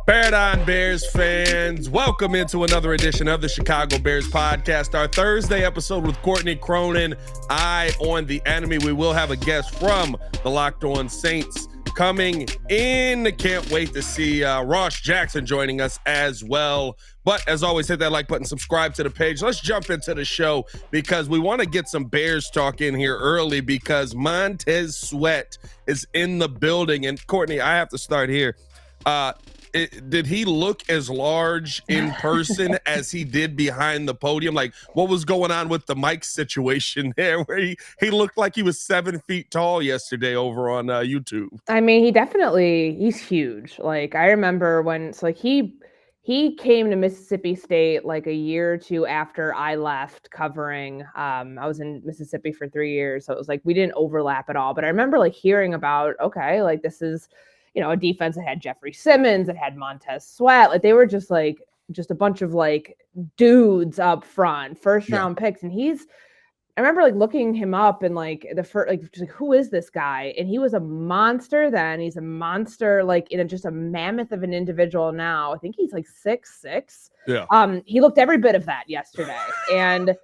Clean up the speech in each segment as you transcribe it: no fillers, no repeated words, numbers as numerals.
Bear on Bears fans, welcome into another edition of the Chicago Bears podcast, our Thursday episode with Courtney, Cronin, Eye on the Enemy. We will have a guest from the Locked On Saints coming in. Can't wait to see Ross Jackson joining us as well. But as always, hit that like button, subscribe to the page. Let's jump into the show because we want to get some Bears talk in here early because Montez Sweat is in the building. And Courtney, I have to start here. Did he look as large in person as he did behind the podium? Like, what was going on with the mic situation there where he looked like he was 7 feet tall yesterday over on YouTube? I mean, he's huge. Like, I remember when, he came to Mississippi State like a year or two after I left covering. I was in Mississippi for 3 years, so it was like we didn't overlap at all. But I remember like hearing about, okay, like this is, a defense that had Jeffrey Simmons, that had Montez Sweat. Like they were just a bunch of like dudes up front, first round picks. And I remember like looking him up and like the first, like, just, like, who is this guy? And he was a monster then. He's a monster, like just a mammoth of an individual now. I think he's like 6'6". Yeah. He looked every bit of that yesterday. And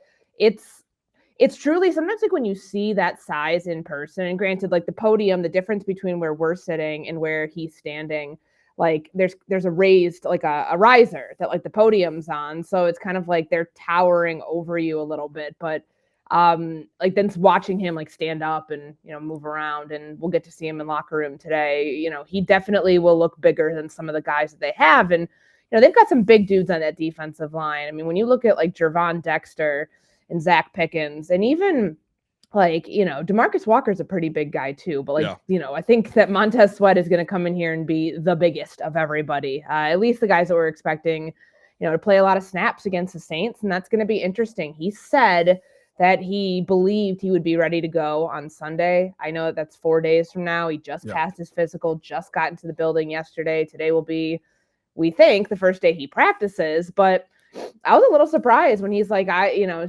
it's truly sometimes like when you see that size in person, and granted, like the podium, the difference between where we're sitting and where he's standing, like there's a raised, like a riser that like the podium's on. So it's kind of like they're towering over you a little bit, but like then watching him like stand up and, move around, and we'll get to see him in locker room today. He definitely will look bigger than some of the guys that they have. And, they've got some big dudes on that defensive line. I mean, when you look at like Jervon Dexter and Zach Pickens, and even like, DeMarcus Walker's a pretty big guy too, but like, I think that Montez Sweat is going to come in here and be the biggest of everybody. At least the guys that we're expecting, to play a lot of snaps against the Saints. And that's going to be interesting. He said that he believed he would be ready to go on Sunday. I know that's 4 days from now. He just passed his physical, just got into the building yesterday. Today will be, we think, the first day he practices, but I was a little surprised when he's like,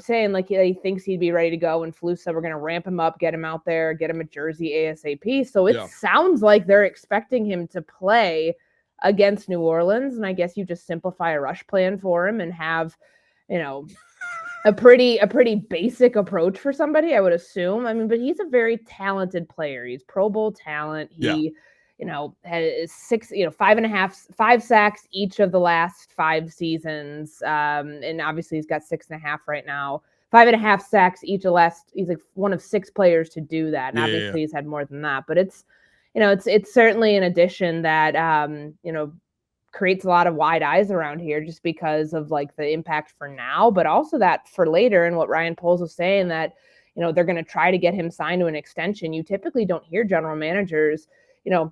saying like he thinks he'd be ready to go, and Flus said we're going to ramp him up, get him out there, get him a jersey ASAP. So it sounds like they're expecting him to play against New Orleans. And I guess you just simplify a rush plan for him and have, a pretty basic approach for somebody, I would assume. I mean, but he's a very talented player. He's Pro Bowl talent. He, has 5 sacks each of the last 5 seasons. And obviously he's got 6.5 right now. 5.5 sacks each of last. He's like one of 6 players to do that. And obviously he's had more than that, but it's certainly an addition that, creates a lot of wide eyes around here just because of like the impact for now, but also that for later. And what Ryan Poles was saying that, they're going to try to get him signed to an extension. You typically don't hear general managers,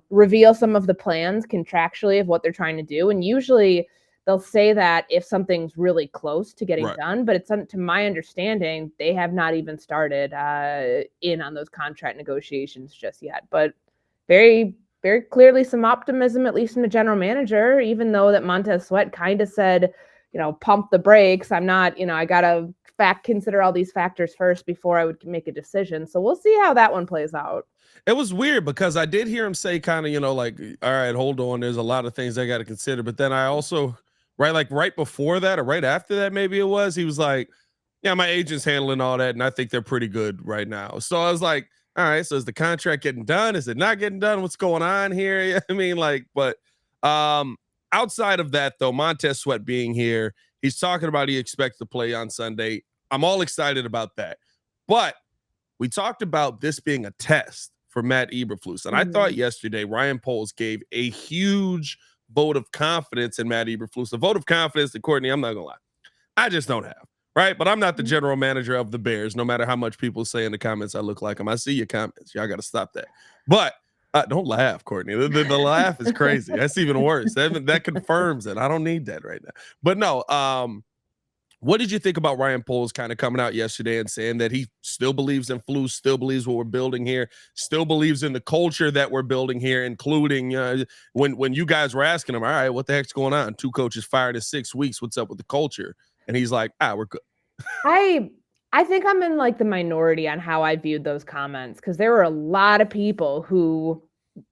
reveal some of the plans contractually of what they're trying to do. And usually they'll say that if something's really close to getting done, but it's to my understanding, they have not even started in on those contract negotiations just yet, but very, very clearly some optimism, at least from the general manager, even though that Montez Sweat kind of said, pump the brakes. I'm not, I got to consider all these factors first before I would make a decision. So we'll see how that one plays out. It was weird because I did hear him say kind of, like, all right, hold on. There's a lot of things I got to consider. But then I also, right before that or right after that, maybe it was, he was like, yeah, my agent's handling all that. And I think they're pretty good right now. So I was like, all right, so is the contract getting done? Is it not getting done? What's going on here? I mean, like, but outside of that, though, Montez Sweat being here, he's talking about he expects to play on Sunday. I'm all excited about that. But we talked about this being a test for Matt Eberflus. And I thought yesterday Ryan Poles gave a huge vote of confidence in Matt Eberflus. A vote of confidence that, Courtney, I'm not going to lie, I just don't have. Right, but I'm not the general manager of the Bears, no matter how much people say in the comments I look like him. I see your comments. Y'all got to stop that. But don't laugh, Courtney. The laugh is crazy. That's even worse. That confirms it. I don't need that right now. But no, what did you think about Ryan Poles kind of coming out yesterday and saying that he still believes in Flus, still believes what we're building here, still believes in the culture that we're building here, including when you guys were asking him, all right, what the heck's going on? 2 coaches fired in 6 weeks. What's up with the culture? And he's like, we're good. I think I'm in like the minority on how I viewed those comments, because there were a lot of people who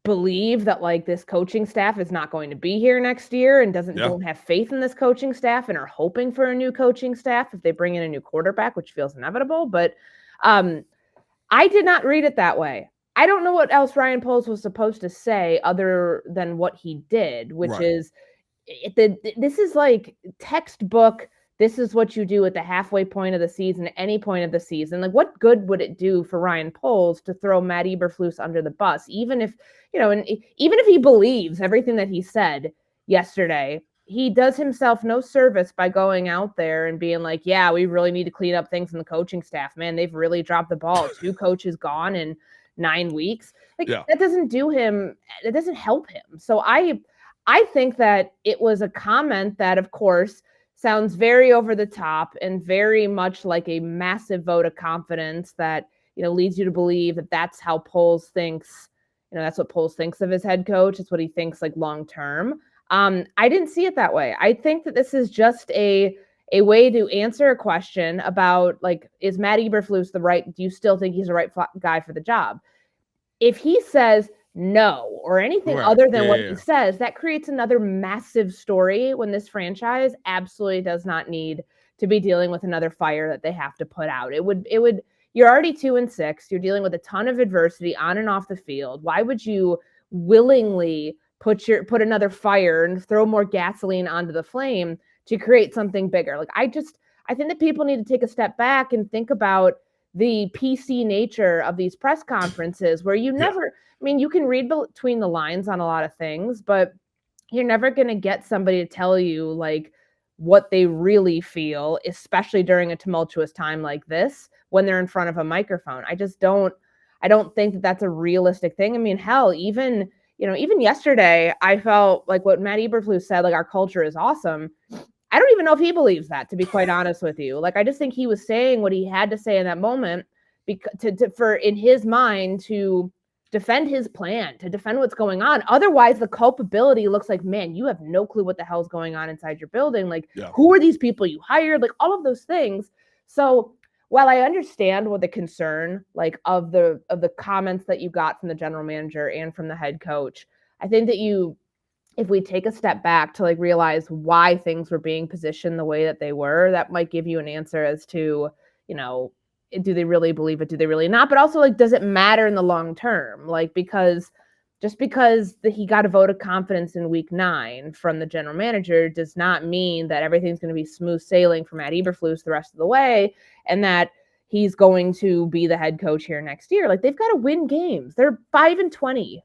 believe that like this coaching staff is not going to be here next year and don't have faith in this coaching staff and are hoping for a new coaching staff if they bring in a new quarterback, which feels inevitable. But I did not read it that way. I don't know what else Ryan Poles was supposed to say other than what he did, which is this is like textbook. This is what you do at the halfway point of the season, any point of the season. Like, what good would it do for Ryan Poles to throw Matt Eberflus under the bus, even if, and even if he believes everything that he said yesterday? He does himself no service by going out there and being like, yeah, we really need to clean up things in the coaching staff. Man, they've really dropped the ball. 2 coaches gone in 9 weeks. Like, that doesn't do him. It doesn't help him. So I think that it was a comment that, of course, sounds very over the top and very much like a massive vote of confidence that, leads you to believe that that's how Poles thinks, that's what Poles thinks of his head coach. It's what he thinks like long term. I didn't see it that way. I think that this is just a way to answer a question about, like, is Matt Eberflus do you still think he's the right guy for the job? If he says no or anything other than what he says, that creates another massive story when this franchise absolutely does not need to be dealing with another fire that they have to put out. You're already 2-6. You're dealing with a ton of adversity on and off the field. Why would you willingly put another fire and throw more gasoline onto the flame to create something bigger? Like, I think that people need to take a step back and think about the PC nature of these press conferences where you never, you can read between the lines on a lot of things, but you're never going to get somebody to tell you like what they really feel, especially during a tumultuous time like this when they're in front of a microphone. I don't think that that's a realistic thing. Hell, even yesterday, I felt like what Matt Eberflus said, like, our culture is awesome. I don't even know if he believes that, to be quite honest with you. Like, I just think he was saying what he had to say in that moment for in his mind to defend his plan, to defend what's going on. Otherwise, the culpability looks like, man, you have no clue what the hell's going on inside your building. Like, who are these people you hired? Like, all of those things. So while I understand what the concern, like, of the comments that you got from the general manager and from the head coach, I think that if we take a step back to like realize why things were being positioned the way that they were, that might give you an answer as to, do they really believe it? Do they really not? But also, like, does it matter in the long term? Like, because he got a vote of confidence in week 9 from the general manager does not mean that everything's going to be smooth sailing for Matt Eberflus the rest of the way and that he's going to be the head coach here next year. Like, they've got to win games. They're 5-20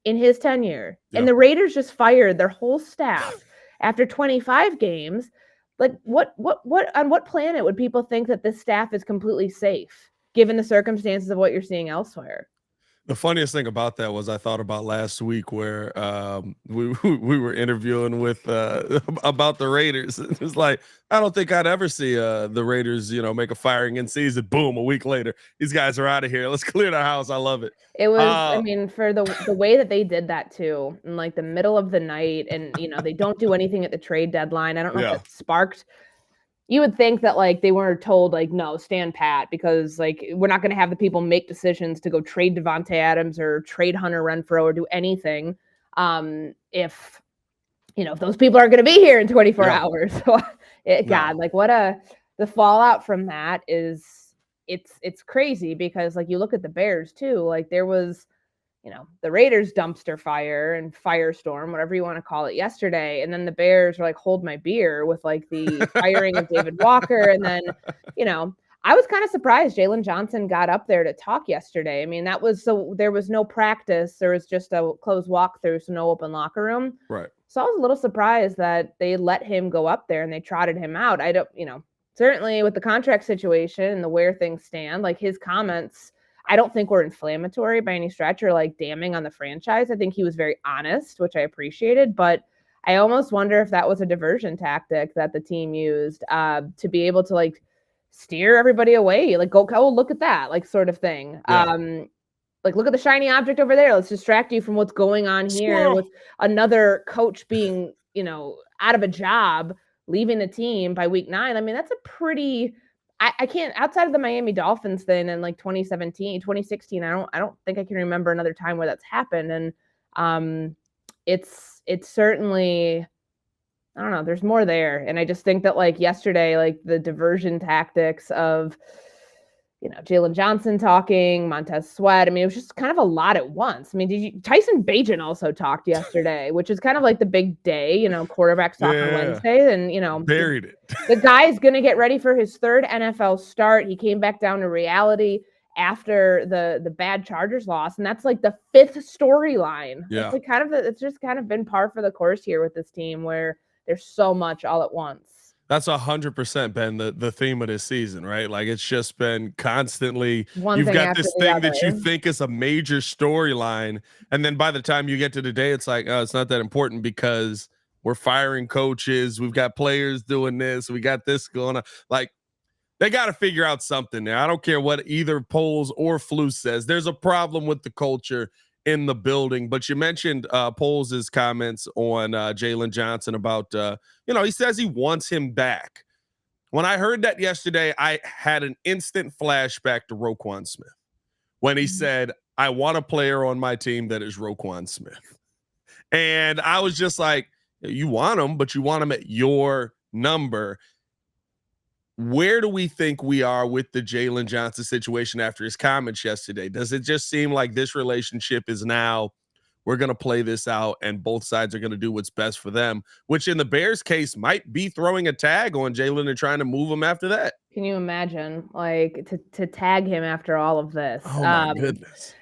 in his tenure. And the Raiders just fired their whole staff after 25 games. Like, what on what planet would people think that this staff is completely safe given the circumstances of what you're seeing elsewhere? The funniest thing about that was I thought about last week where we were interviewing with about the Raiders. It was like, I don't think I'd ever see the Raiders, make a firing in season. Boom, a week later, these guys are out of here. Let's clear the house. I love it. It was, for the way that they did that too, in like the middle of the night, and they don't do anything at the trade deadline. I don't know if that sparked. You would think that like they weren't told like, no, stand pat, because like we're not going to have the people make decisions to go trade Devontae Adams or trade Hunter Renfrow or do anything if those people are going to be here in 24 hours. So God, like the fallout from that is it's crazy, because like you look at the Bears too, like there was the Raiders dumpster fire and firestorm, whatever you want to call it, yesterday. And then the Bears were like, hold my beer, with like the firing of David Walker. And then, I was kind of surprised Jaylen Johnson got up there to talk yesterday. There was no practice. There was just a closed walkthrough, so no open locker room. Right. So I was a little surprised that they let him go up there and they trotted him out. I don't, certainly with the contract situation and the where things stand, like his comments, I don't think were inflammatory by any stretch or like damning on the franchise. I think he was very honest, which I appreciated, but I almost wonder if that was a diversion tactic that the team used to be able to like steer everybody away. Like, go, oh, look at that, like sort of thing. Like, look at the shiny object over there. Let's distract you from what's going on here with another coach being, out of a job, leaving the team by week 9. That's a pretty... I can't, outside of the Miami Dolphins thing in like 2016, I don't think I can remember another time where that's happened. And It's certainly, I don't know, there's more there. And I just think that like yesterday, like the diversion tactics of, Jaylen Johnson talking, Montez Sweat. I mean, it was just kind of a lot at once. I mean, Tyson Bagent also talked yesterday, which is kind of like the big day, quarterbacks talk on Wednesday. And, buried it. The guy's going to get ready for his third NFL start. He came back down to reality after the bad Chargers loss. And that's like the fifth storyline. Yeah. It's just kind of been par for the course here with this team where there's so much all at once. That's 100% been the theme of this season, right? Like it's just been constantly, you've got this thing that you think is a major storyline. And then by the time you get to the day, it's like, oh, it's not that important because we're firing coaches. We've got players doing this. We got this going on. Like they got to figure out something there. I don't care what either Poles or Flus says. There's a problem with the culture in the building. But you mentioned Poles' comments on Jaylen Johnson about, he says he wants him back. When I heard that yesterday, I had an instant flashback to Roquan Smith when he said, I want a player on my team that is Roquan Smith. And I was just like, you want him, but you want him at your number. Where do we think we are with the Jaylen Johnson situation after his comments yesterday? Does it just seem like this relationship is now, we're going to play this out and both sides are going to do what's best for them, which in the Bears case might be throwing a tag on Jaylen and trying to move him after that? Can you imagine, like, to tag him after all of this? Oh, my goodness.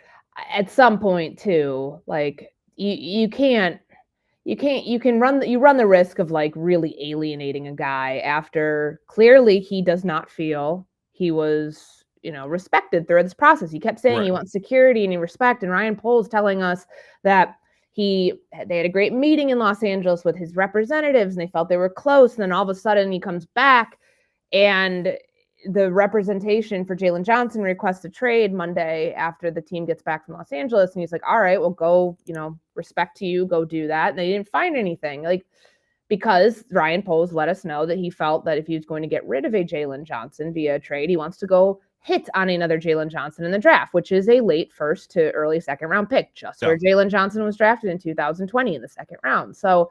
At some point, too, like, you can run the risk of like really alienating a guy after clearly he does not feel he was, respected through this process. He kept saying he wants security and respect. And Ryan Poles telling us that they had a great meeting in Los Angeles with his representatives and they felt they were close. And then all of a sudden he comes back and the representation for Jaylen Johnson requests a trade Monday after the team gets back from Los Angeles. And he's like, all right, well, go, respect to you, go do that. And they didn't find anything, like, because Ryan Poles let us know that he felt that if he was going to get rid of a Jaylen Johnson via a trade, he wants to go hit on another Jaylen Johnson in the draft, which is a late first to early second round pick, just where Jaylen Johnson was drafted in 2020 in the second round. So,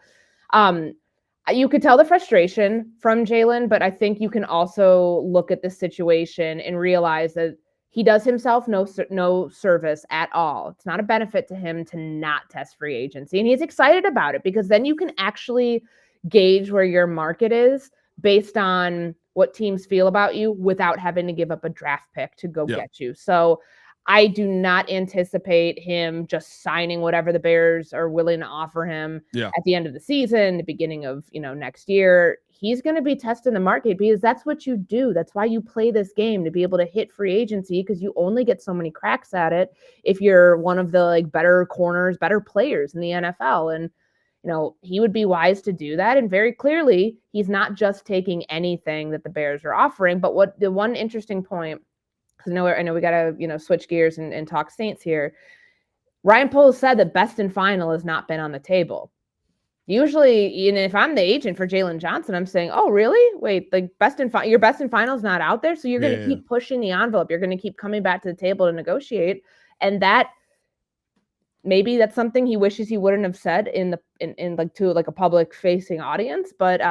you could tell the frustration from Jaylen, but I think you can also look at the situation and realize that he does himself no service at all. It's not a benefit to him to not test free agency. And he's excited about it because then you can actually gauge where your market is based on what teams feel about you without having to give up a draft pick to go get you. So I do not anticipate him just signing whatever the Bears are willing to offer him at the end of the season, the beginning of, next year. He's going to be testing the market because that's what you do. That's why you play this game, to be able to hit free agency, because you only get so many cracks at it if you're one of the like better corners, better players in the NFL. And, he would be wise to do that. And very clearly, he's not just taking anything that the Bears are offering. But what the one interesting point, I know we got to, switch gears and talk Saints here. Ryan Poles said that best and final has not been on the table. Usually, if I'm the agent for Jaylen Johnson, I'm saying, oh, really? Wait, like your best and final is not out there. So you're going to keep pushing the envelope. You're going to keep coming back to the table to negotiate. And that, maybe that's something he wishes he wouldn't have said in to a public facing audience. But,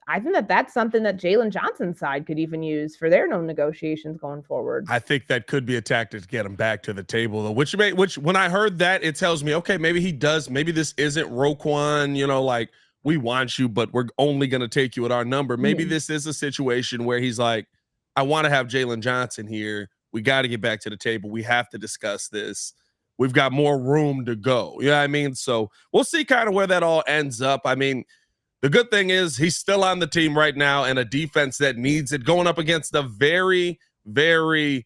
I think that's something that Jaylen Johnson's side could even use for their own negotiations going forward. I think that could be a tactic to get him back to the table, though, which when I heard that, it tells me, okay, maybe he does. Maybe this isn't Roquan, like we want you, but we're only going to take you at our number. Maybe this is a situation where he's like, I want to have Jaylen Johnson here. We got to get back to the table. We have to discuss this. We've got more room to go. You know what I mean? So we'll see kind of where that all ends up. I mean, the good thing is he's still on the team right now and a defense that needs it, going up against a very, very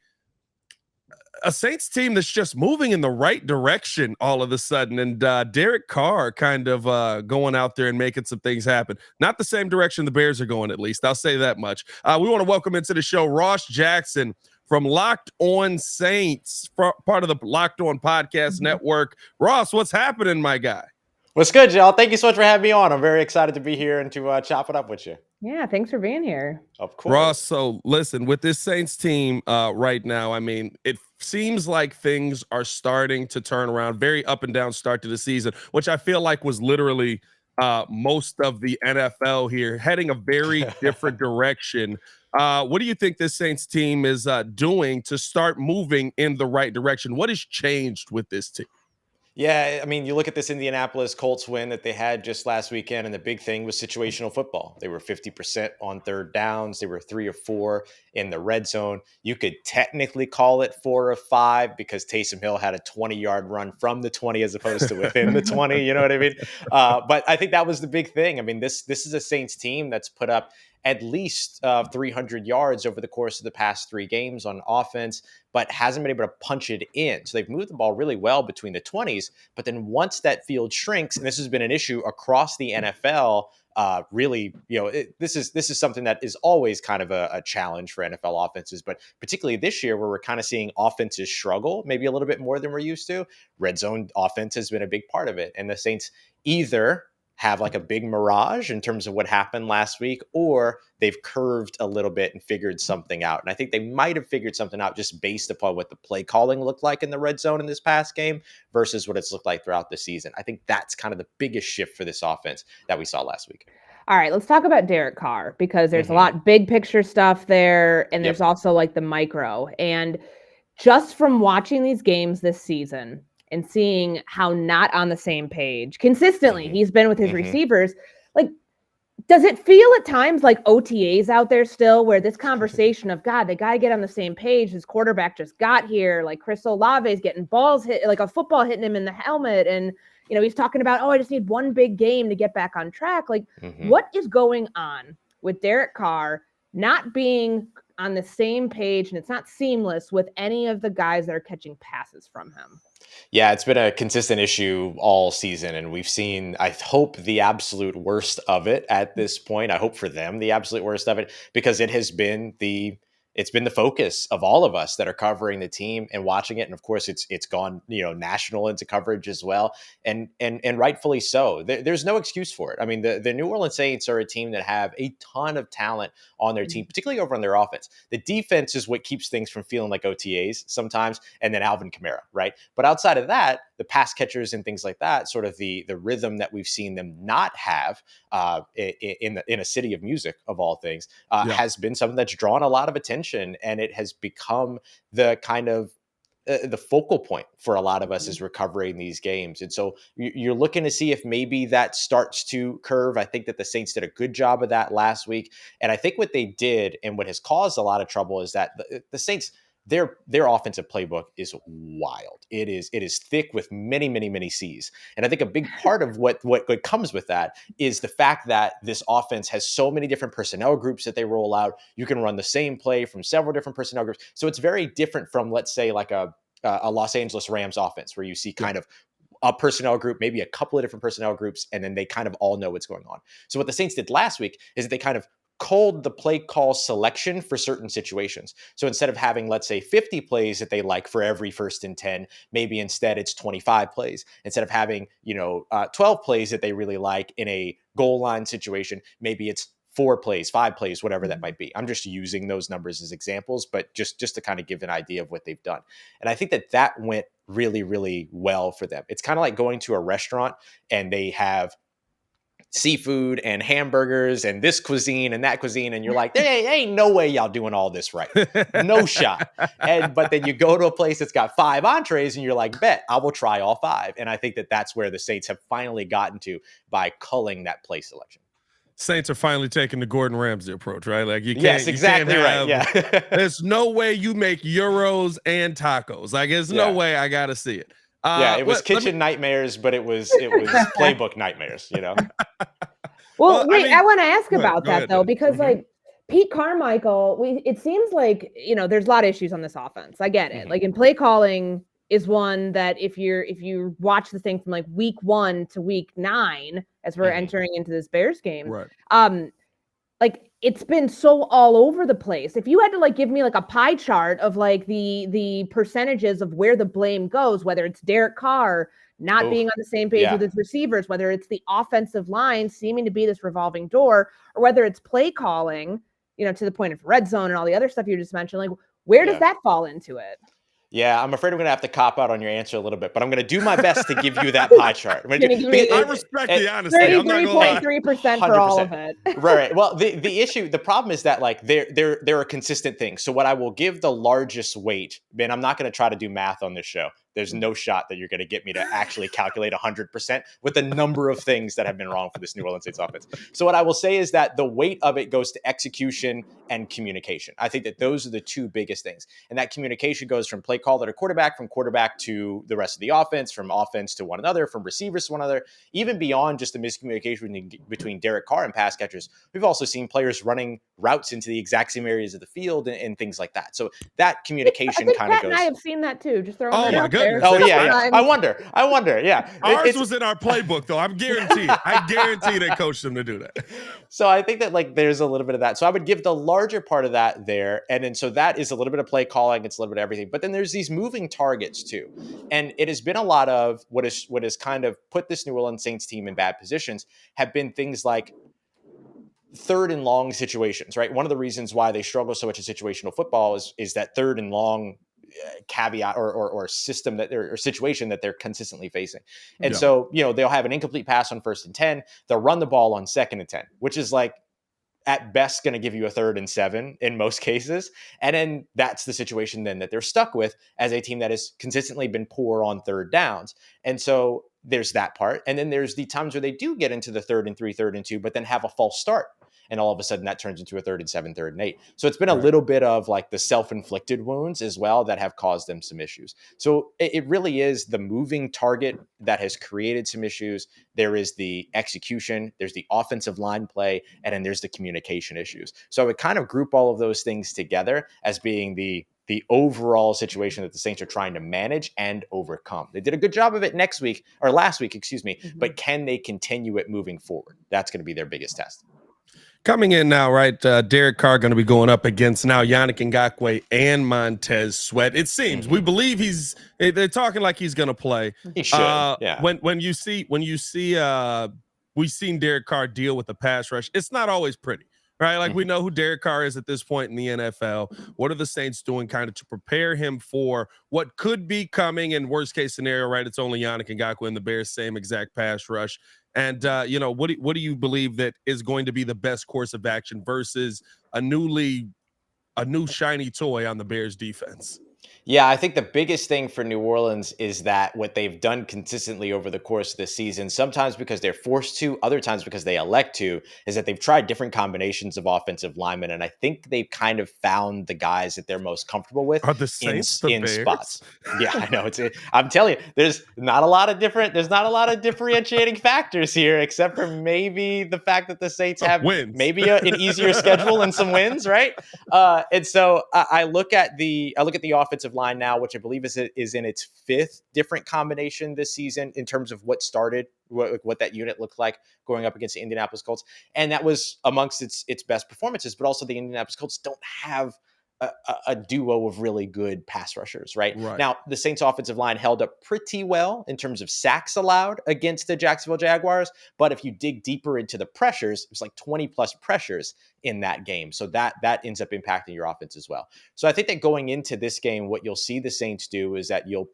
a Saints team that's just moving in the right direction all of a sudden. And Derek Carr kind of going out there and making some things happen. Not the same direction the Bears are going, at least. I'll say that much. We want to welcome into the show Ross Jackson from Locked On Saints, part of the Locked On Podcast Network. Ross, what's happening, my guy? What's good, y'all? Thank you so much for having me on. I'm very excited to be here and to chop it up with you. Yeah, thanks for being here. Of course. Ross, so listen, with this Saints team right now, I mean, it seems like things are starting to turn around. Very up and down start to the season, which I feel like was literally most of the NFL here, heading a very different direction. What do you think this Saints team is doing to start moving in the right direction? What has changed with this team? Yeah, I mean, you look at this Indianapolis Colts win that they had just last weekend, and the big thing was situational football. They were 50% on third downs. They were 3 or 4 in the red zone. You could technically call it 4 or 5 because Taysom Hill had a 20-yard run from the 20 as opposed to within the 20. You know what I mean? But I think that was the big thing. I mean, this is a Saints team that's put up at least 300 yards over the course of the past 3 games on offense, but hasn't been able to punch it in. So they've moved the ball really well between the 20s. But then once that field shrinks, and this has been an issue across the NFL, really, this is something that is always kind of a challenge for NFL offenses, but particularly this year where we're kind of seeing offenses struggle, maybe a little bit more than we're used to. Red zone offense has been a big part of it. And the Saints either have like a big mirage in terms of what happened last week, or they've curved a little bit and figured something out. And I think they might have figured something out just based upon what the play calling looked like in the red zone in this past game versus what it's looked like throughout the season. I think that's kind of the biggest shift for this offense that we saw last week. All right, let's talk about Derek Carr because there's a lot big picture stuff there, and there's also like the micro. And just from watching these games this season and seeing how not on the same page consistently he's been with his receivers, like, does it feel at times like OTAs out there still where this conversation of, God, they got to get on the same page. His quarterback just got here. Like Chris Olave's getting balls hit, like a football hitting him in the helmet. And, he's talking about, I just need one big game to get back on track. Like, what is going on with Derek Carr not being on the same page, and it's not seamless with any of the guys that are catching passes from him? Yeah, it's been a consistent issue all season, and we've seen, I hope, the absolute worst of it at this point. I hope for them the absolute worst of it, because it has been the focus of all of us that are covering the team and watching it. And of course it's gone, national into coverage as well. And rightfully so. There's no excuse for it. I mean, the New Orleans Saints are a team that have a ton of talent on their team, particularly over on their offense. The defense is what keeps things from feeling like OTAs sometimes. And then Alvin Kamara, right? But outside of that, the pass catchers and things like that, sort of the rhythm that we've seen them not have in a city of music of all things, has been something that's drawn a lot of attention. And it has become the kind of the focal point for a lot of us is recovering these games. And so you're looking to see if maybe that starts to curve. I think that the Saints did a good job of that last week. And I think what they did and what has caused a lot of trouble is that the Saints, their offensive playbook is wild. It is thick with many, many, many C's. And I think a big part of what comes with that is the fact that this offense has so many different personnel groups that they roll out. You can run the same play from several different personnel groups. So it's very different from, let's say, like a Los Angeles Rams offense, where you see kind of a personnel group, maybe a couple of different personnel groups, and then they kind of all know what's going on. So what the Saints did last week is that they kind of culled the play call selection for certain situations. So instead of having, let's say, 50 plays that they like for every 1st and 10, maybe instead it's 25 plays. Instead of having, 12 plays that they really like in a goal line situation, maybe it's 4 plays, 5 plays, whatever that might be. I'm just using those numbers as examples, but just to kind of give an idea of what they've done. And I think that went really, really well for them. It's kind of like going to a restaurant and they have seafood and hamburgers and this cuisine and that cuisine, and you're like, there ain't no way y'all doing all this right. No shot. But then you go to a place that's got 5 entrees and you're like, bet, I will try all 5. And I think that that's where the Saints have finally gotten to by culling that play selection. Saints are finally taking the Gordon Ramsay approach, right? Like, you can't. Yes, exactly, you can't have, right. Yeah. There's no way you make euros and tacos. Like, there's no way. I got to see it. It was kitchen nightmares, but it was playbook nightmares, Well, wait, I want to ask about that though, because like Pete Carmichael, it seems like, there's a lot of issues on this offense. I get it. Like, in play calling is one that if you watch the thing from like week 1 to week 9, as we're entering into this Bears game, right? like it's been so all over the place. If you had to like give me like a pie chart of like the percentages of where the blame goes, whether it's Derek Carr not being on the same page with his receivers, whether it's the offensive line seeming to be this revolving door, or whether it's play calling, you know, to the point of red zone and all the other stuff you just mentioned, like where does that fall into it? Yeah, I'm afraid I'm going to have to cop out on your answer a little bit, but I'm going to do my best to give you that pie chart. I respect the honesty. 33.3% for all of it. Right. Well, the problem is that like there are consistent things. So what I will give the largest weight, man, I'm not going to try to do math on this show. There's no shot that you're going to get me to actually calculate 100% with the number of things that have been wrong for this New Orleans Saints offense. So what I will say is that the weight of it goes to execution and communication. I think that those are the two biggest things. And that communication goes from play caller to quarterback, from quarterback to the rest of the offense, from offense to one another, from receivers to one another, even beyond just the miscommunication between Derek Carr and pass catchers. We've also seen players running routes into the exact same areas of the field and things like that. So that communication kind of goes. I have seen that too. Just throwing that out there. Oh yeah. I wonder. Yeah. Ours was in our playbook though. I'm guaranteed. I guarantee they coached them to do that. So I think that like there's a little bit of that. So I would give the larger part of that there. And then so that is a little bit of play calling. It's a little bit of everything. But then there's these moving targets too. And it has been a lot of what has kind of put this New Orleans Saints team in bad positions have been things like third and long situations, right? One of the reasons why they struggle so much in situational football is that third and long caveat or system or situation that they're consistently facing. And so, you know, they'll have an incomplete pass on 1st and 10. They'll run the ball on 2nd and 10, which is like at best going to give you a 3rd and 7 in most cases. And then that's the situation then that they're stuck with as a team that has consistently been poor on 3rd downs. And so there's that part. And then there's the times where they do get into the 3rd and 3, 3rd and 2, but then have a false start. And all of a sudden that turns into a 3rd and 7, 3rd and 8. So it's been a little bit of like the self-inflicted wounds as well that have caused them some issues. So it really is the moving target that has created some issues. There is the execution, there's the offensive line play, and then there's the communication issues. So I would kind of group all of those things together as being the overall situation that the Saints are trying to manage and overcome. They did a good job of it last week, but can they continue it moving forward? That's going to be their biggest test. Coming in now, right? Derek Carr going to be going up against now Yannick Ngakoue and Montez Sweat. It seems we believe they're talking like he's going to play. He should. Yeah. When you see, we've seen Derek Carr deal with the pass rush. It's not always pretty, right? Like we know who Derek Carr is at this point in the NFL. What are the Saints doing kind of to prepare him for what could be coming in worst case scenario, right? It's only Yannick Ngakoue and the Bears, same exact pass rush. And, you know, what do you believe that is going to be the best course of action versus a new shiny toy on the Bears defense? Yeah, I think the biggest thing for New Orleans is that what they've done consistently over the course of the season, sometimes because they're forced to, other times because they elect to, is that they've tried different combinations of offensive linemen. And I think they've kind of found the guys that they're most comfortable with in spots. Yeah, I know. I'm telling you, there's not a lot of differentiating factors here, except for maybe the fact that the Saints have wins. Maybe an easier schedule and some wins, right? And so I look at the offensive line now, which I believe is in its 5th different combination this season in terms of what started, what that unit looked like going up against the Indianapolis Colts. And that was amongst its best performances, but also the Indianapolis Colts don't have a duo of really good pass rushers, right? Now, the Saints offensive line held up pretty well in terms of sacks allowed against the Jacksonville Jaguars. But if you dig deeper into the pressures, it was like 20 plus pressures in that game. So that ends up impacting your offense as well. So I think that going into this game, what you'll see the Saints do is that you'll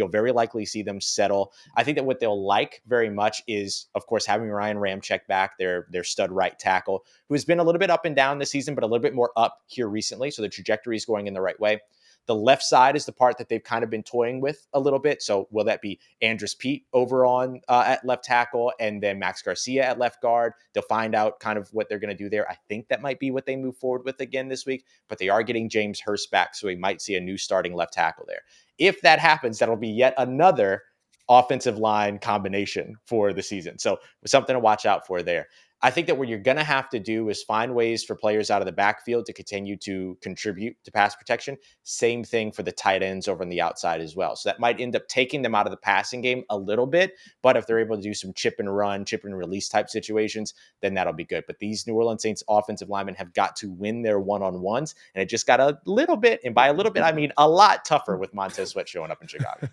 very likely see them settle. I think that what they'll like very much is, of course, having Ryan Ramczyk back, their stud right tackle, who has been a little bit up and down this season, but a little bit more up here recently. So the trajectory is going in the right way. The left side is the part that they've kind of been toying with a little bit. So will that be Andres Pete over on at left tackle and then Max Garcia at left guard? They'll find out kind of what they're going to do there. I think that might be what they move forward with again this week, but they are getting James Hurst back. So we might see a new starting left tackle there. If that happens, that'll be yet another offensive line combination for the season. So something to watch out for there. I think that what you're going to have to do is find ways for players out of the backfield to continue to contribute to pass protection. Same thing for the tight ends over on the outside as well. So that might end up taking them out of the passing game a little bit. But if they're able to do some chip and run, chip and release type situations, then that'll be good. But these New Orleans Saints offensive linemen have got to win their one-on-ones. And it just got a little bit, and by a little bit, I mean a lot tougher with Montez Sweat showing up in Chicago.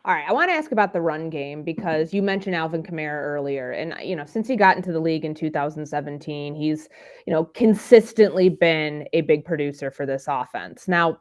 All right, I want to ask about the run game because you mentioned Alvin Kamara earlier. And, since he got into the league in 2017, he's, consistently been a big producer for this offense. Now,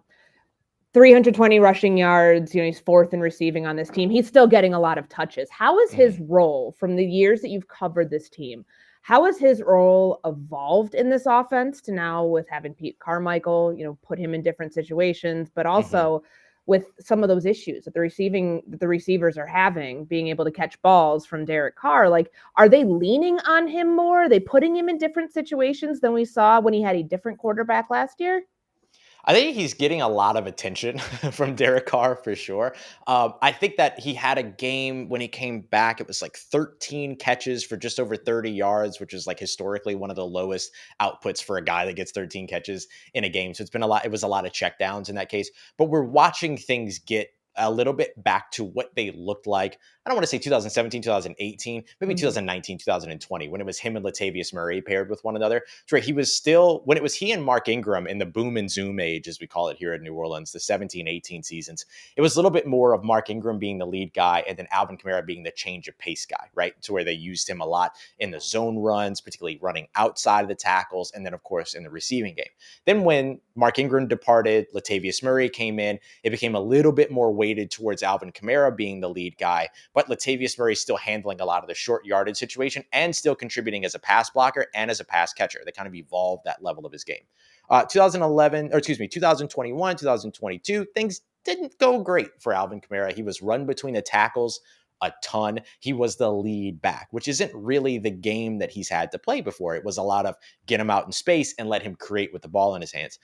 320 rushing yards, he's fourth in receiving on this team. He's still getting a lot of touches. How is his role from the years that you've covered this team? How has his role evolved in this offense to now with having Pete Carmichael, put him in different situations, but also with some of those issues that the receivers are having, being able to catch balls from Derek Carr? Like, are they leaning on him more? Are they putting him in different situations than we saw when he had a different quarterback last year? I think he's getting a lot of attention from Derek Carr for sure. I think that he had a game when he came back. It was like 13 catches for just over 30 yards, which is like historically one of the lowest outputs for a guy that gets 13 catches in a game. So it's been a lot. It was a lot of checkdowns in that case. But we're watching things get a little bit back to what they looked like. I don't want to say 2017, 2018, maybe 2019, 2020, when it was him and Latavius Murray paired with one another. It's where he was still, when it was he and Mark Ingram in the boom and zoom age, as we call it here in New Orleans, the 17, 18 seasons, it was a little bit more of Mark Ingram being the lead guy and then Alvin Kamara being the change of pace guy, right? To where they used him a lot in the zone runs, particularly running outside of the tackles, and then, of course, in the receiving game. Then when Mark Ingram departed, Latavius Murray came in, it became a little bit more weighted towards Alvin Kamara being the lead guy, but Latavius Murray still handling a lot of the short yardage situation and still contributing as a pass blocker and as a pass catcher. They kind of evolved that level of his game. 2021, 2022, things didn't go great for Alvin Kamara. He was run between the tackles a ton. He was the lead back, which isn't really the game that he's had to play before. It was a lot of get him out in space and let him create with the ball in his hands.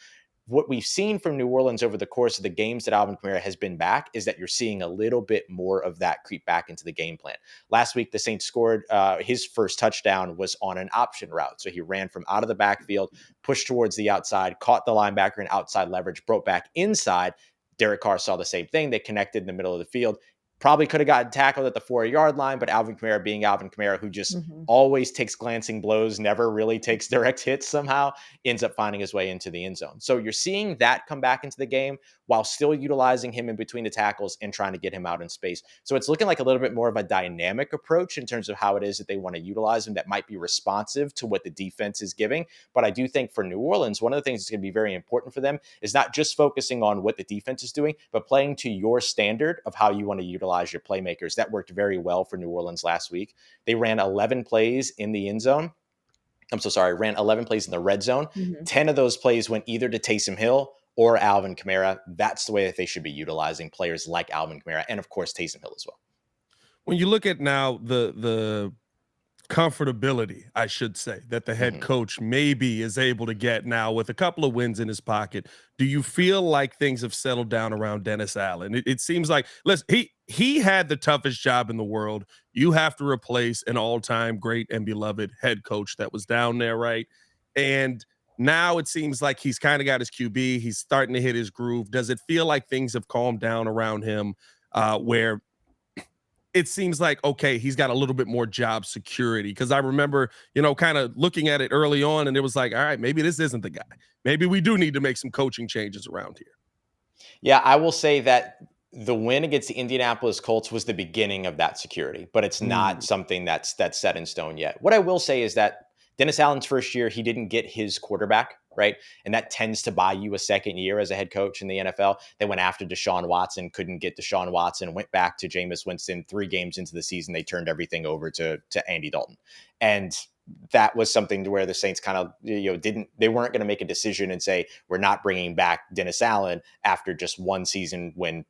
What we've seen from New Orleans over the course of the games that Alvin Kamara has been back is that you're seeing a little bit more of that creep back into the game plan. Last week, the Saints scored his first touchdown was on an option route. So he ran from out of the backfield, pushed towards the outside, caught the linebacker in outside leverage, broke back inside. Derek Carr saw the same thing. They connected in the middle of the field. Probably could have gotten tackled at the 4-yard line, but Alvin Kamara being Alvin Kamara, who just always takes glancing blows, never really takes direct hits somehow, ends up finding his way into the end zone. So you're seeing that come back into the game while still utilizing him in between the tackles and trying to get him out in space. So it's looking like a little bit more of a dynamic approach in terms of how it is that they want to utilize him that might be responsive to what the defense is giving. But I do think for New Orleans, one of the things that's going to be very important for them is not just focusing on what the defense is doing, but playing to your standard of how you want to utilize your playmakers. That worked very well for New Orleans last week. They ran 11 plays in the end zone. Ran 11 plays in the red zone. 10 of those plays went either to Taysom Hill or Alvin Kamara. That's the way that they should be utilizing players like Alvin Kamara and, of course, Taysom Hill as well. When you look at now the comfortability, I should say, that the head coach maybe is able to get now with a couple of wins in his pocket, do you feel like things have settled down around Dennis Allen? It seems like, listen, he had the toughest job in the world. You have to replace an all-time great and beloved head coach that was down there, right? And now it seems like he's kind of got his QB. He's starting to hit his groove. Does it feel like things have calmed down around him where it seems like, okay, he's got a little bit more job security? Because I remember, kind of looking at it early on, and it was like, all right, maybe this isn't the guy. Maybe we do need to make some coaching changes around here. Yeah, I will say that the win against the Indianapolis Colts was the beginning of that security, but it's not something that's set in stone yet. What I will say is that Dennis Allen's first year, he didn't get his quarterback, right? And that tends to buy you a second year as a head coach in the NFL. They went after Deshaun Watson, couldn't get Deshaun Watson, went back to Jameis Winston. 3 games into the season, they turned everything over to Andy Dalton. And that was something to where the Saints kind of, they weren't going to make a decision and say, we're not bringing back Dennis Allen after just one season when,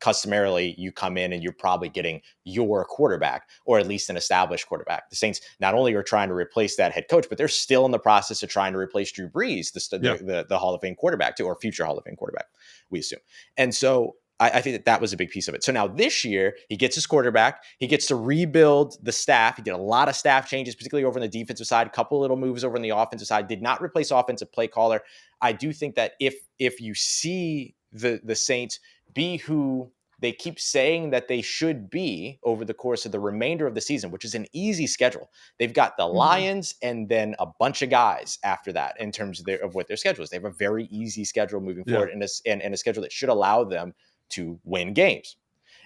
customarily you come in and you're probably getting your quarterback or at least an established quarterback. The Saints not only are trying to replace that head coach, but they're still in the process of trying to replace Drew Brees, the Hall of Fame quarterback too, or future Hall of Fame quarterback, we assume. And so I think that was a big piece of it. So now this year, he gets his quarterback. He gets to rebuild the staff. He did a lot of staff changes, particularly over on the defensive side, a couple little moves over on the offensive side, did not replace offensive play caller. I do think that if you see the Saints be who they keep saying that they should be over the course of the remainder of the season, which is an easy schedule. They've got the Lions and then a bunch of guys after that in terms of what their schedule is. They have a very easy schedule moving forward and a schedule that should allow them to win games.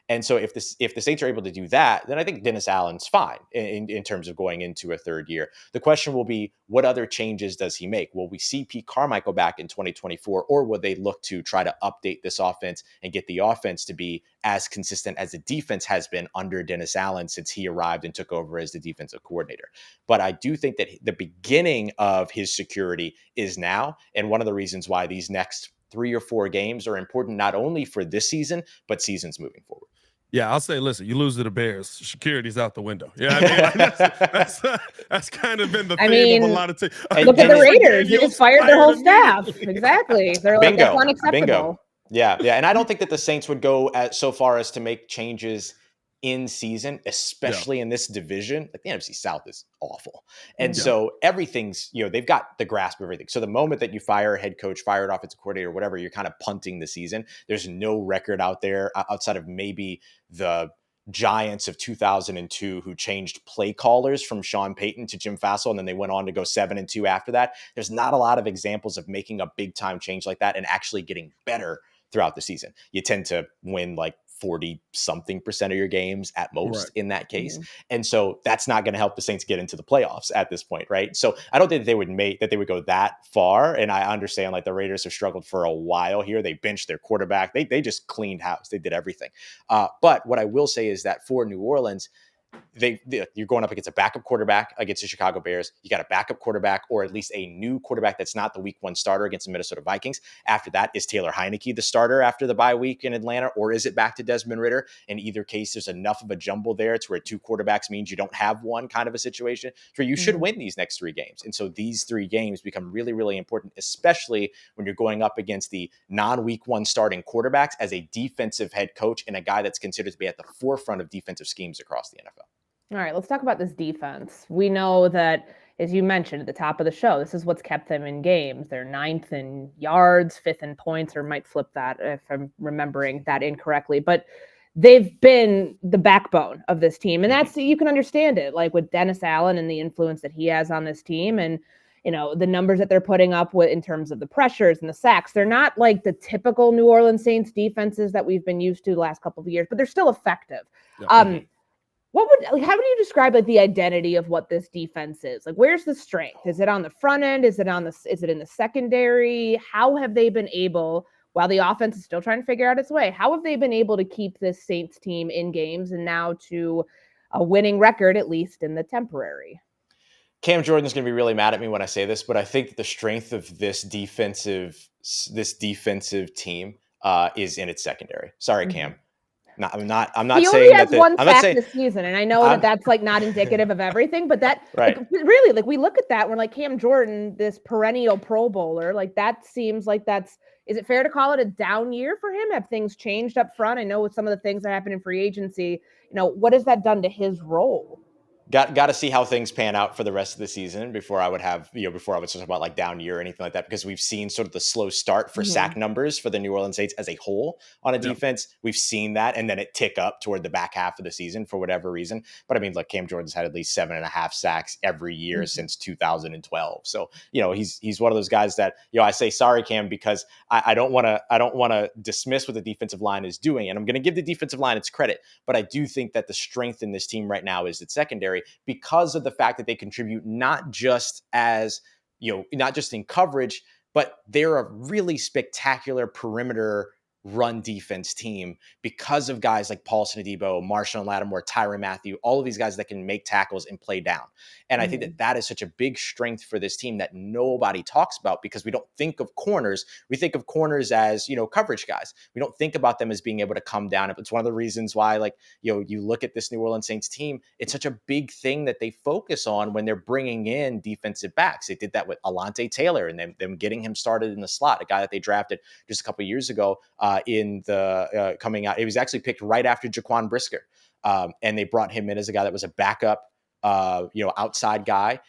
And so if the Saints are able to do that, then I think Dennis Allen's fine in terms of going into a third year. The question will be, what other changes does he make? Will we see Pete Carmichael back in 2024, or will they look to try to update this offense and get the offense to be as consistent as the defense has been under Dennis Allen since he arrived and took over as the defensive coordinator? But I do think that the beginning of his security is now, and one of the reasons why these next 3 or 4 games are important, not only for this season, but seasons moving forward. Yeah, I'll say, listen, you lose to the Bears, security's out the window. Yeah, I mean, like, that's kind of been the theme of a lot of teams. Look at the Raiders; they just fired their whole staff. Exactly, they're like, that's unacceptable. Bingo. Yeah, and I don't think that the Saints would go so far as to make changes in season, especially in this division. Like the NFC South is awful. And so everything's, they've got the grasp of everything. So the moment that you fire a head coach, fire an offensive coordinator, whatever, you're kind of punting the season. There's no record out there outside of maybe the Giants of 2002 who changed play callers from Sean Payton to Jim Fassel, and then they went on to go 7-2 after that. There's not a lot of examples of making a big time change like that and actually getting better throughout the season. You tend to win like 40-something% of your games at most in that case. And so that's not going to help the Saints get into the playoffs at this point, right? So I don't think they would go that far. And I understand like the Raiders have struggled for a while here. They benched their quarterback. They just cleaned house. They did everything. But what I will say is that for New Orleans, you're going up against a backup quarterback against the Chicago Bears. You got a backup quarterback, or at least a new quarterback that's not the week 1 starter against the Minnesota Vikings. After that, is Taylor Heineke the starter after the bye week in Atlanta, or is it back to Desmond Ridder? In either case, there's enough of a jumble there to where 2 quarterbacks means you don't have one kind of a situation where you should win these next 3 games. And so these 3 games become really, really important, especially when you're going up against the non-week 1 starting quarterbacks as a defensive head coach and a guy that's considered to be at the forefront of defensive schemes across the NFL. All right, let's talk about this defense. We know that, as you mentioned at the top of the show, this is what's kept them in games. They're 9th in yards, 5th in points, or might flip that if I'm remembering that incorrectly. But they've been the backbone of this team. And that's, you can understand it, like with Dennis Allen and the influence that he has on this team. And, the numbers that they're putting up with in terms of the pressures and the sacks, they're not like the typical New Orleans Saints defenses that we've been used to the last couple of years, but they're still effective. Yeah. How would you describe like the identity of what this defense is? Like, where's the strength? Is it on the front end? Is it in the secondary? How have they been able, while the offense is still trying to figure out its way, how have they been able to keep this Saints team in games and now to a winning record, at least in the temporary? Cam Jordan's going to be really mad at me when I say this, but I think the strength of this defensive team is in its secondary. Sorry, Cam. No, I'm not he saying that. He only has 1 sack this season, and I know that's like not indicative of everything, but that really, like, we look at that, we're like, Cam Jordan, this perennial Pro Bowler, like that seems like is it fair to call it a down year for him? Have things changed up front? I know with some of the things that happened in free agency, what has that done to his role? Got to see how things pan out for the rest of the season before I would talk about like down year or anything like that, because we've seen sort of the slow start for sack numbers for the New Orleans Saints as a whole on a defense. We've seen that, and then it tick up toward the back half of the season for whatever reason. But I mean, look, Cam Jordan's had at least 7.5 sacks every year since 2012. So, he's one of those guys that, I say sorry, Cam, because I don't want to dismiss what the defensive line is doing. And I'm going to give the defensive line its credit, but I do think that the strength in this team right now is its secondary, because of the fact that they contribute not just in coverage, but they're a really spectacular perimeter run defense team because of guys like Paulson Adebo, Marshawn Lattimore, Tyrann Mathieu, all of these guys that can make tackles and play down. And I think that is such a big strength for this team that nobody talks about, because we don't think of corners. We think of corners as, coverage guys. We don't think about them as being able to come down. It's one of the reasons why, you look at this New Orleans Saints team, it's such a big thing that they focus on when they're bringing in defensive backs. They did that with Alante Taylor and them getting him started in the slot, a guy that they drafted just a couple of years ago in the coming out. He was actually picked right after Jaquan Brisker. And they brought him in as a guy that was a backup, outside guy.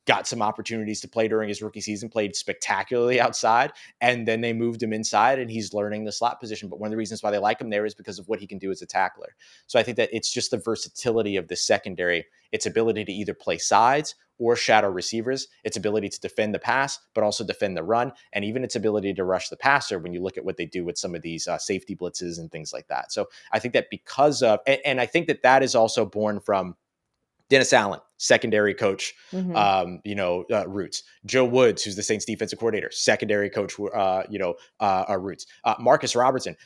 Got some opportunities to play during his rookie season, played spectacularly outside, and then they moved him inside, and he's learning the slot position. But one of the reasons why they like him there is because of what he can do as a tackler. So I think that it's just the versatility of the secondary, its ability to either play sides or shadow receivers, its ability to defend the pass, but also defend the run, and even its ability to rush the passer when you look at what they do with some of these safety blitzes and things like that. So I think that because of, and I think that is also born from Dennis Allen, secondary coach, roots. Joe Woods, who's the Saints defensive coordinator, secondary coach, roots. Marcus Robertson,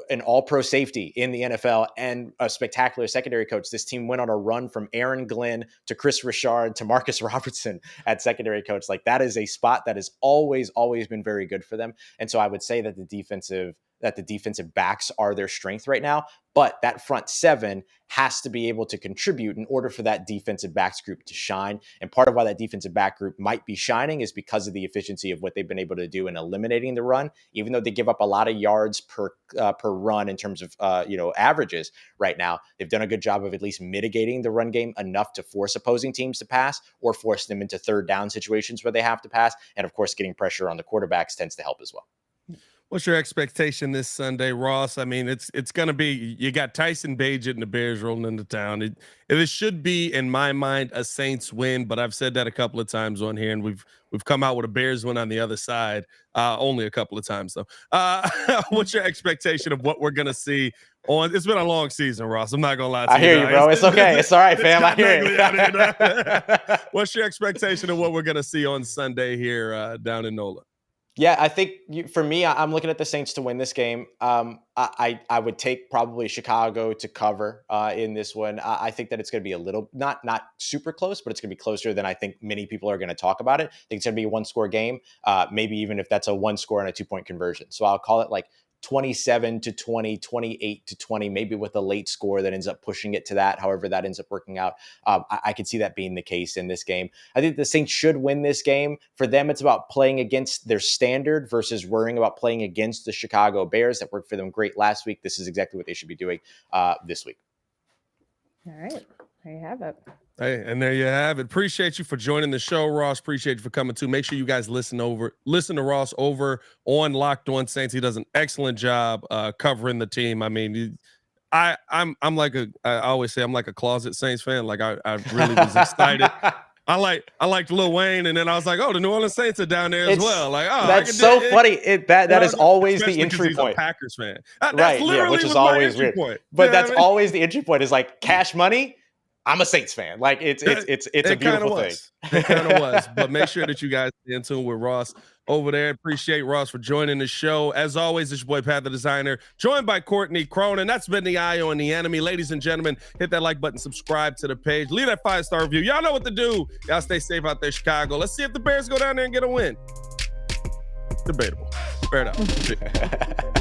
an all-pro safety in the NFL and a spectacular secondary coach. This team went on a run from Aaron Glenn to Chris Richard to Marcus Robertson at secondary coach. Like, that is a spot that has always been very good for them. And so I would say that the defensive backs are their strength right now, but that front seven has to be able to contribute in order for that defensive backs group to shine. And part of why that defensive back group might be shining is because of the efficiency of what they've been able to do in eliminating the run, even though they give up a lot of yards per run in terms of, averages right now. They've done a good job of at least mitigating the run game enough to force opposing teams to pass or force them into third down situations where they have to pass. And of course, getting pressure on the quarterbacks tends to help as well. What's your expectation this Sunday, Ross? I mean, it's going to be, you got Tyson Bagent and the Bears rolling into town. It should be, in my mind, a Saints win, but I've said that a couple of times on here, and we've come out with a Bears win on the other side, only a couple of times, though. What's your expectation of what we're going to see on? It's been a long season, Ross. I'm not going to lie to you. I hear you, bro. It's okay. It's all right, fam. I hear it. What's your expectation of what we're going to see on Sunday here down in NOLA? Yeah, I think for me, I'm looking at the Saints to win this game. I would take probably Chicago to cover in this one. I think that it's going to be a little, not super close, but it's going to be closer than I think many people are going to talk about it. I think it's going to be a 1-score game, maybe even if that's a 1-score and a 2-point conversion. So I'll call it like 27-20, 28-20, maybe with a late score that ends up pushing it to that. However that ends up working out. I could see that being the case in this game. I think the Saints should win this game. For them, it's about playing against their standard versus worrying about playing against the Chicago Bears that worked for them great last week. This is exactly what they should be doing this week. All right. There you have it. Hey, and there you have it. Appreciate you for joining the show, Ross. Appreciate you for coming too. Make sure you guys listen to Ross over on Locked On Saints. He does an excellent job covering the team. I mean, I always say I'm like a closet Saints fan. Like I really was excited. I liked Lil Wayne, and then I was like, oh, the New Orleans Saints are down there as well. Like, oh, that's so funny. That is always the entry point. A Packers fan, right? Yeah, which is always weird. Point. But that's always the entry point. Is like Cash Money. I'm a Saints fan. Like it's a beautiful thing. It kind of was. But make sure that you guys stay in tune with Ross over there. Appreciate Ross for joining the show. As always, it's your boy Pat the Designer, joined by Courtney, Cronin. That's been the Eye on the Enemy. Ladies and gentlemen, hit that like button, subscribe to the page, leave that 5-star review. Y'all know what to do. Y'all stay safe out there, Chicago. Let's see if the Bears go down there and get a win. Debatable. Fair enough.